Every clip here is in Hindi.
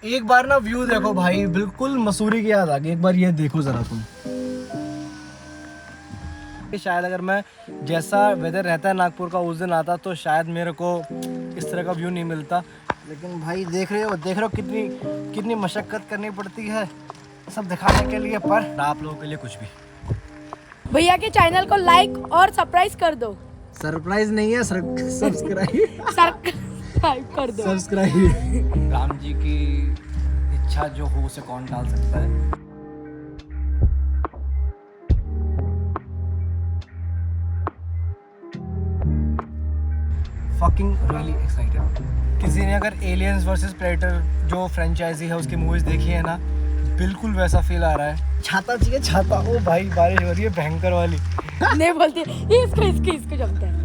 एक बार ना व्यू देखो भाई, बिल्कुल मसूरी की याद आ गई। एक बार ये देखो जरा तुम। शायद अगर मैं जैसा वेदर रहता है नागपुर का उस दिन आता तो शायद मेरे को इस तरह का व्यू नहीं मिलता। लेकिन भाई देख रहे हो कितनी मशक्कत करनी पड़ती है सब दिखाने के लिए, पर आप लोगों के लिए कुछ भी। भैया के चैनल को लाइक और सरप्राइज कर दो। सरप्राइज नहीं है, सब्सक्राइब सब्सक्राइब कर दो। सब्सक्राइब। राम जी की इच्छा जो हो उसे कौन टाल सकता है। Fucking really excited. किसी ने अगर एलियंस वर्सेस प्रेडेटर जो फ्रेंचाइजी है उसकी मूवीज देखी है ना, बिल्कुल वैसा फील आ रहा है। छाता चाहिए छाता। ओ भाई बारिश हो रही है भयंकर वाली। नहीं बोलती इसको जमता है।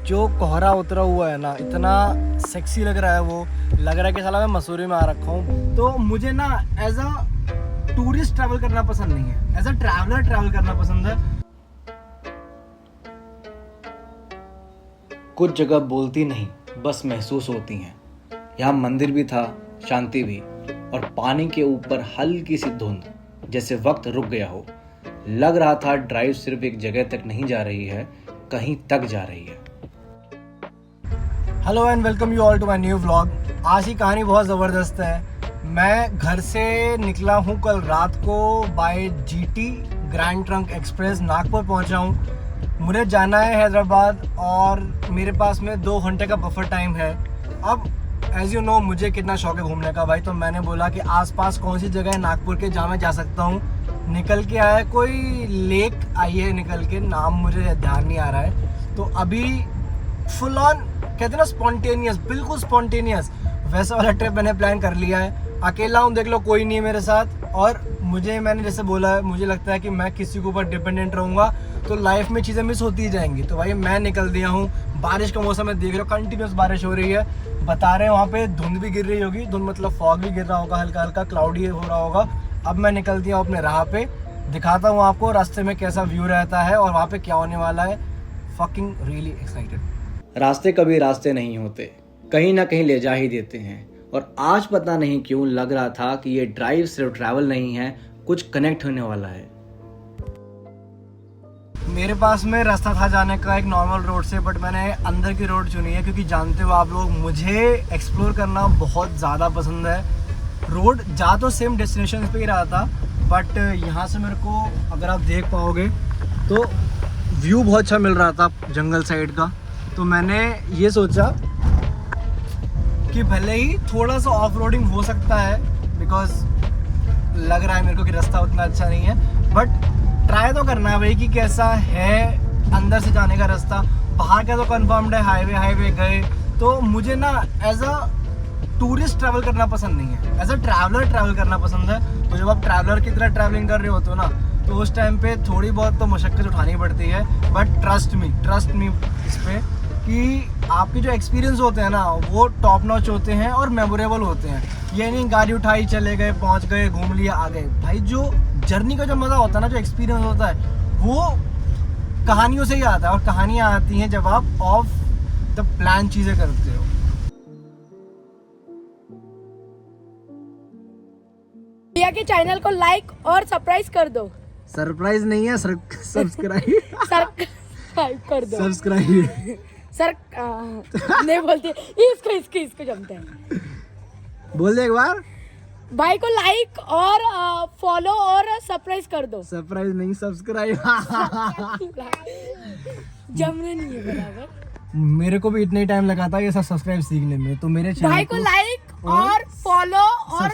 जो कोहरा उतरा हुआ है ना, इतना सेक्सी लग रहा है। वो लग रहा है कि साला मैं मसूरी में आ रखा हूँ। तो मुझे ना एज अ टूरिस्ट ट्रैवल करना पसंद नहीं है, एज अ ट्रैवलर ट्रैवल करना पसंद है। कुछ जगह बोलती नहीं, बस महसूस होती हैं। यहाँ मंदिर भी था, शांति भी, और पानी के ऊपर हल्की सी धुंध, जैसे वक्त रुक गया हो। लग रहा था ड्राइव सिर्फ एक जगह तक नहीं जा रही है, कहीं तक जा रही है। Hello and welcome you all to my new vlog. आज की कहानी बहुत ज़बरदस्त है। मैं घर से निकला हूँ कल रात को by GT Grand Trunk Express. Nagpur पहुँचा हूँ। मुझे जाना है हैदराबाद और मेरे पास में 2 घंटे का बफर टाइम है। अब एज यू नो मुझे कितना शौक है घूमने का भाई, तो मैंने बोला कि आसपास कौन सी जगह है नागपुर के जहाँ मैं जा सकता हूँ। निकल के आया, कोई लेक आई है निकल के, नाम मुझे ध्यान नहीं आ रहा है। तो अभी फुल ऑन कहते हैं ना स्पॉन्टेनियस, बिल्कुल स्पॉन्टेनियस वैसा वाला ट्रिप मैंने प्लान कर लिया है। अकेला हूँ, देख लो कोई नहीं है मेरे साथ। और मैंने जैसे बोला है, मुझे लगता है कि मैं किसी के ऊपर डिपेंडेंट रहूँगा तो लाइफ में चीज़ें मिस होती ही जाएंगी। तो भाई मैं निकल दिया हूँ। बारिश का मौसम है, देख रहे हो कंटिन्यूस बारिश हो रही है। बता रहे हैं वहाँ पे धुंध भी गिर रही होगी, धुंध मतलब फॉग भी गिर रहा होगा, हल्का हल्का क्लाउडी हो रहा होगा। अब मैं निकल दिया हूँ अपने राह पे, दिखाता हूँ आपको रास्ते में कैसा व्यू रहता है और वहाँ पे क्या होने वाला है। Fucking really excited. रास्ते कभी रास्ते नहीं होते, कहीं ना कहीं ले जा ही देते हैं। और आज पता नहीं क्यों लग रहा था कि ये ड्राइव सिर्फ ट्रैवल नहीं है, कुछ कनेक्ट होने वाला है। मेरे पास में रास्ता था जाने का एक नॉर्मल रोड से, बट मैंने अंदर की रोड चुनी है क्योंकि जानते हो आप लोग मुझे एक्सप्लोर करना बहुत ज़्यादा पसंद है। रोड जा तो सेम डेस्टिनेशन पे ही रहा था, बट यहाँ से मेरे को अगर आप देख पाओगे तो व्यू बहुत अच्छा मिल रहा था जंगल साइड का। तो मैंने ये सोचा कि भले ही थोड़ा सा ऑफ रोडिंग हो सकता है, बिकॉज लग रहा है मेरे को कि रास्ता उतना अच्छा नहीं है, बट ट्राई तो करना है भाई कि कैसा है अंदर से जाने का रास्ता। बाहर का तो कंफर्म्ड है, हाईवे गए। तो मुझे ना एज अ टूरिस्ट ट्रैवल करना पसंद नहीं है, एज अ ट्रैवलर ट्रैवल करना पसंद है। तो जब आप ट्रैवलर की तरह ट्रैवलिंग कर रहे होते हो ना, तो उस टाइम पे थोड़ी बहुत तो मशक्कत उठानी पड़ती है। बट ट्रस्ट मी इस पे कि आपके जो एक्सपीरियंस होते हैं ना वो टॉप नॉच होते हैं और मेमोरेबल होते हैं। ये नहीं गाड़ी उठाई चले गए, पहुंच गए, घूम लिया, आ गए। भाई जो जर्नी का जो मज़ा होता है ना, जो एक्सपीरियंस होता है, वो कहानियों से ही आता है। और कहानियाँ आती हैं जब आप ऑफ द प्लान चीज़ें करते हो। भैया के चैनल को लाइक और सरप्राइज कर दो। सरप्राइज नहीं है, सब्सक्राइब सब्सक्राइब कर दो। सब्सक्राइब। नहीं बोलती इसको जमता है। बोल दे एक बार। भाई को लाइक और फॉलो और सरप्राइज कर दो। सरप्राइज नहीं, सब्सक्राइब। जमने नहीं है बराबर। मेरे को भी इतना ही टाइम लगा था ये सब सब्सक्राइब सीखने में। तो मेरे चैनल भाई को लाइक और फॉलो और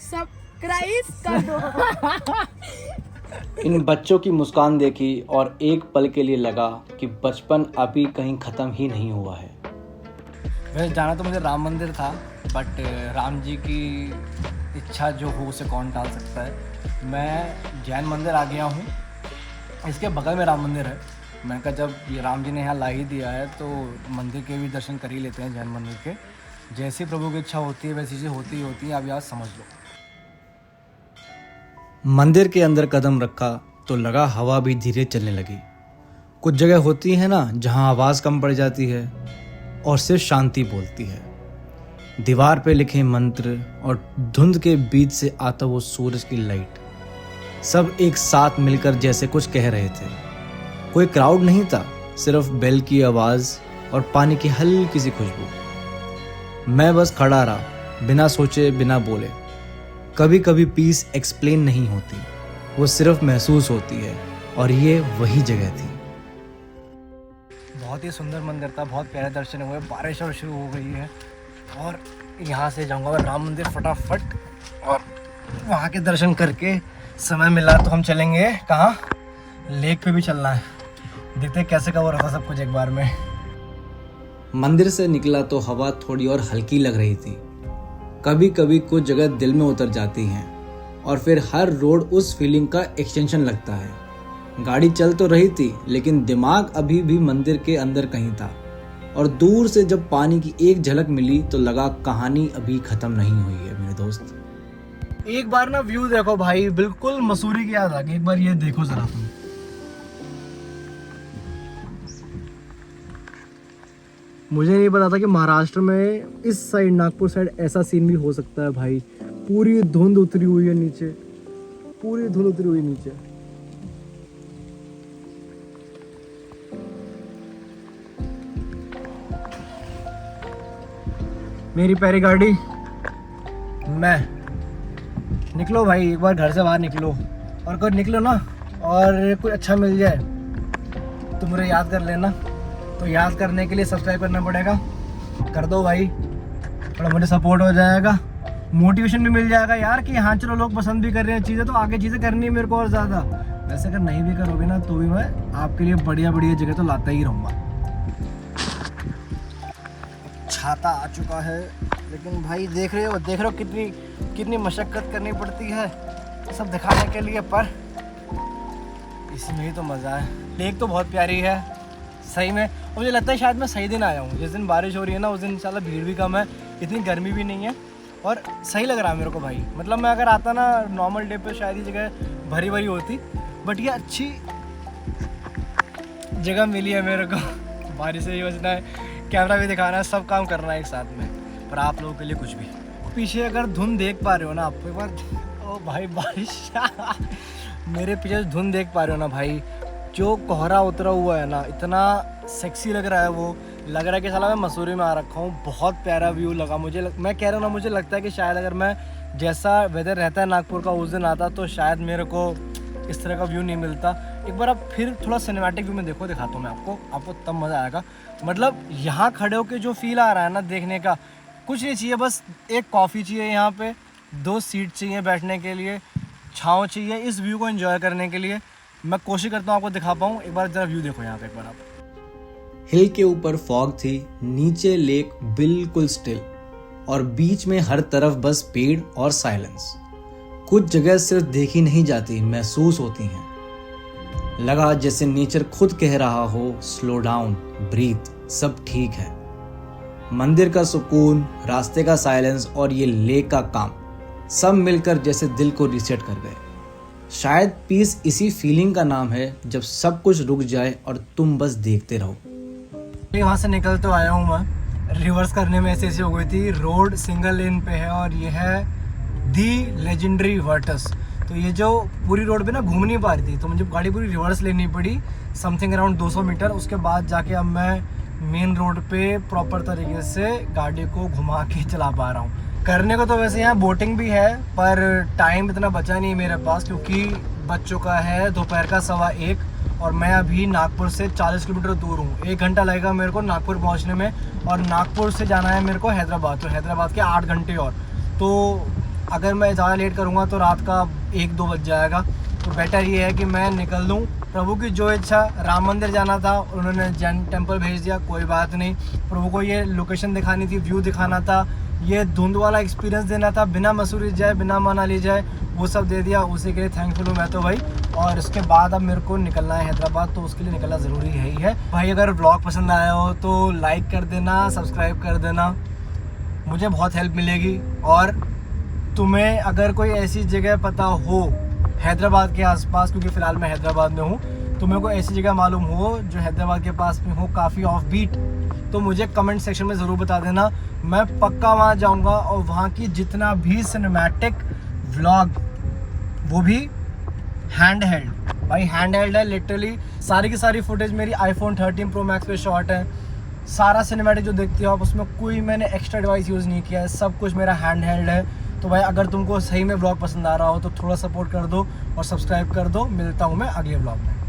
सब्सक्राइब कर दो। इन बच्चों की मुस्कान देखी और एक पल के लिए लगा कि बचपन अभी कहीं ख़त्म ही नहीं हुआ है। वैसे जाना तो मुझे राम मंदिर था, बट राम जी की इच्छा जो हो उसे कौन टाल सकता है। मैं जैन मंदिर आ गया हूँ, इसके बगल में राम मंदिर है। मैंने कहा जब ये राम जी ने यहाँ ला ही दिया है तो मंदिर के भी दर्शन कर ही लेते हैं, जैन मंदिर के। जैसी प्रभु की इच्छा होती है वैसी चीज़ें होती ही होती हैं। अब यहाँ समझ लो। मंदिर के अंदर कदम रखा तो लगा हवा भी धीरे चलने लगी। कुछ जगह होती है ना जहाँ आवाज़ कम पड़ जाती है और सिर्फ शांति बोलती है। दीवार पे लिखे मंत्र और धुंध के बीच से आता वो सूरज की लाइट, सब एक साथ मिलकर जैसे कुछ कह रहे थे। कोई क्राउड नहीं था, सिर्फ बेल की आवाज़ और पानी की हल्की सी खुशबू। मैं बस खड़ा रहा, बिना सोचे बिना बोले। कभी कभी पीस एक्सप्लेन नहीं होती, वो सिर्फ महसूस होती है, और ये वही जगह थी। बहुत ही सुंदर मंदिर था, बहुत प्यारे दर्शन हुए। बारिश और शुरू हो गई है और यहाँ से जाऊँगा मैं राम मंदिर फटाफट, और वहाँ के दर्शन करके समय मिला तो हम चलेंगे कहाँ, लेक पे भी चलना है। देखते हैं कैसे कवर होता सब कुछ एक बार में। मंदिर से निकला तो हवा थोड़ी और हल्की लग रही थी। कभी कभी कुछ जगह दिल में उतर जाती हैं और फिर हर रोड उस फीलिंग का एक्सटेंशन लगता है। गाड़ी चल तो रही थी लेकिन दिमाग अभी भी मंदिर के अंदर कहीं था, और दूर से जब पानी की एक झलक मिली तो लगा कहानी अभी खत्म नहीं हुई है मेरे दोस्त। एक बार ना व्यू देखो भाई, बिल्कुल मसूरी की याद आ गई। एक बार ये देखो जरा तुम, मुझे नहीं पता था कि महाराष्ट्र में इस साइड, नागपुर साइड ऐसा सीन भी हो सकता है भाई। पूरी धुंध उतरी हुई है नीचे, पूरी धुंध उतरी हुई नीचे। मेरी प्यारी गाड़ी, मैं निकलो भाई, एक बार घर से बाहर निकलो, और अगर निकलो ना और कुछ अच्छा मिल जाए तो मुझे याद कर लेना। तो याद करने के लिए सब्सक्राइब करना पड़ेगा, कर दो भाई, थोड़ा मुझे सपोर्ट हो जाएगा, मोटिवेशन भी मिल जाएगा यार कि हाँ चलो लोग पसंद भी कर रहे हैं चीज़ें, तो आगे चीज़ें करनी है मेरे को और ज़्यादा। वैसे अगर नहीं भी करोगे ना तो भी मैं आपके लिए बढ़िया बढ़िया जगह तो लाता ही रहूँगा। छाता आ चुका है, लेकिन भाई देख रहे हो कितनी मशक्क़त करनी पड़ती है सब दिखाने के लिए, पर इसमें ही तो मज़ा है। लेक तो बहुत प्यारी है सही में, और मुझे लगता है शायद मैं सही दिन आया हूँ। जिस दिन बारिश हो रही है ना उस दिन इंशाल्लाह भीड़ भी कम है, इतनी गर्मी भी नहीं है, और सही लग रहा है मेरे को भाई। मतलब मैं अगर आता ना नॉर्मल डे पे शायद ये जगह भरी भरी होती, बट ये अच्छी जगह मिली है मेरे को। बारिश से ही बचना है, कैमरा भी दिखाना है, सब काम करना है एक साथ में, पर आप लोगों के लिए कुछ भी। पीछे अगर धुंध देख पा रहे हो ना आप, एक बार ओ भाई बारिश मेरे पीछे धुंध देख पा रहे हो ना भाई, जो कोहरा उतरा हुआ है ना, इतना सेक्सी लग रहा है। वो लग रहा है कि साला मैं मसूरी में आ रखा हूँ। बहुत प्यारा व्यू लगा मुझे। मैं कह रहा हूँ ना, मुझे लगता है कि शायद अगर मैं जैसा वेदर रहता है नागपुर का उस दिन आता तो शायद मेरे को इस तरह का व्यू नहीं मिलता। एक बार आप फिर थोड़ा सिनेमैटिक व्यू में देखो, दिखाता हूँ मैं आपको तब मज़ा आएगा। मतलब यहाँ खड़े होकर जो फील आ रहा है ना देखने का, कुछ नहीं चाहिए, बस एक कॉफ़ी चाहिए, यहाँ पे 2 सीट चाहिए बैठने के लिए, छाँव चाहिए इस व्यू को एंजॉय करने के लिए। मैं कोशिश करता हूँ आपको दिखा पाऊँ। एक बार ज़रा व्यू देखो यहाँ पे एक बार आप। हिल के ऊपर फॉग थी, नीचे लेक बिल्कुल स्टिल, और बीच में हर तरफ बस पेड़ और साइलेंस। कुछ जगह सिर्फ देखी नहीं जाती, महसूस होती हैं। लगा जैसे नेचर खुद कह रहा हो, स्लो डाउन, ब्रीथ, सब ठीक है। मंदिर का सुकून, रास्ते का साइलेंस और ये लेक का काम, सब मिलकर जैसे दिल को रीसेट कर गए। शायद पीस इसी फीलिंग का नाम है, जब सब कुछ रुक जाए और तुम बस देखते रहो। वहाँ से निकल तो आया हूँ मैं, रिवर्स करने में ऐसे हो गई थी। रोड सिंगल लेन पे है और ये है दी लेजेंडरी वर्टस। तो ये जो पूरी रोड पे ना घूम नहीं पा रही थी, तो मुझे गाड़ी पूरी रिवर्स लेनी पड़ी, समथिंग अराउंड 200 मीटर। उसके बाद जाके अब मैं मेन रोड पे प्रॉपर तरीके से गाड़ी को घुमा के चला पा रहा हूँ। करने को तो वैसे यहाँ बोटिंग भी है, पर टाइम इतना बचा नहीं मेरे पास, क्योंकि बच चुका है दोपहर का 1:15 और मैं अभी नागपुर से 40 किलोमीटर दूर हूँ। 1 घंटा लगेगा मेरे को नागपुर पहुँचने में, और नागपुर से जाना है मेरे को हैदराबाद, तो हैदराबाद के 8 घंटे और। तो अगर मैं ज़्यादा लेट करूँगा तो रात का 1-2 बज जाएगा। तो बेटर ये है कि मैं निकल दूँ। प्रभु की जो इच्छा, राम मंदिर जाना था, उन्होंने जैन टेम्पल भेज दिया, कोई बात नहीं। प्रभु को ये लोकेशन दिखानी थी, व्यू दिखाना था, ये धुंध वाला एक्सपीरियंस देना था, बिना मसूरी जाए, बिना मनाली जाए, वो सब दे दिया। उसी के लिए थैंकफुल हूँ मैं तो भाई। और इसके बाद अब मेरे को निकलना है हैदराबाद, तो उसके लिए निकलना ज़रूरी है ही है भाई। अगर व्लॉग पसंद आया हो तो लाइक कर देना, सब्सक्राइब कर देना, मुझे बहुत हेल्प मिलेगी। और तुम्हें अगर कोई ऐसी जगह पता हो हैदराबाद के आसपास, क्योंकि फ़िलहाल मैं हैदराबाद में हूँ, तुम्हें कोई ऐसी जगह मालूम हो जो हैदराबाद के पास में हो, काफ़ी ऑफ बीट, तो मुझे कमेंट सेक्शन में ज़रूर बता देना। मैं पक्का वहाँ जाऊँगा और वहाँ की जितना भी सिनेमैटिक व्लॉग, वो भी हैंड हेल्ड, भाई हैंड हेल्ड है लिटरली। सारी की सारी फुटेज मेरी iPhone 13 Pro Max पे शॉट है। सारा सिनेमैटिक जो देखते हो आप, उसमें कोई मैंने एक्स्ट्रा डिवाइस यूज़ नहीं किया है, सब कुछ मेरा हैंड हेल्ड है। तो भाई अगर तुमको सही में व्लॉग पसंद आ रहा हो तो थोड़ा सपोर्ट कर दो और सब्सक्राइब कर दो। मिलता हूँ मैं अगले व्लॉग में।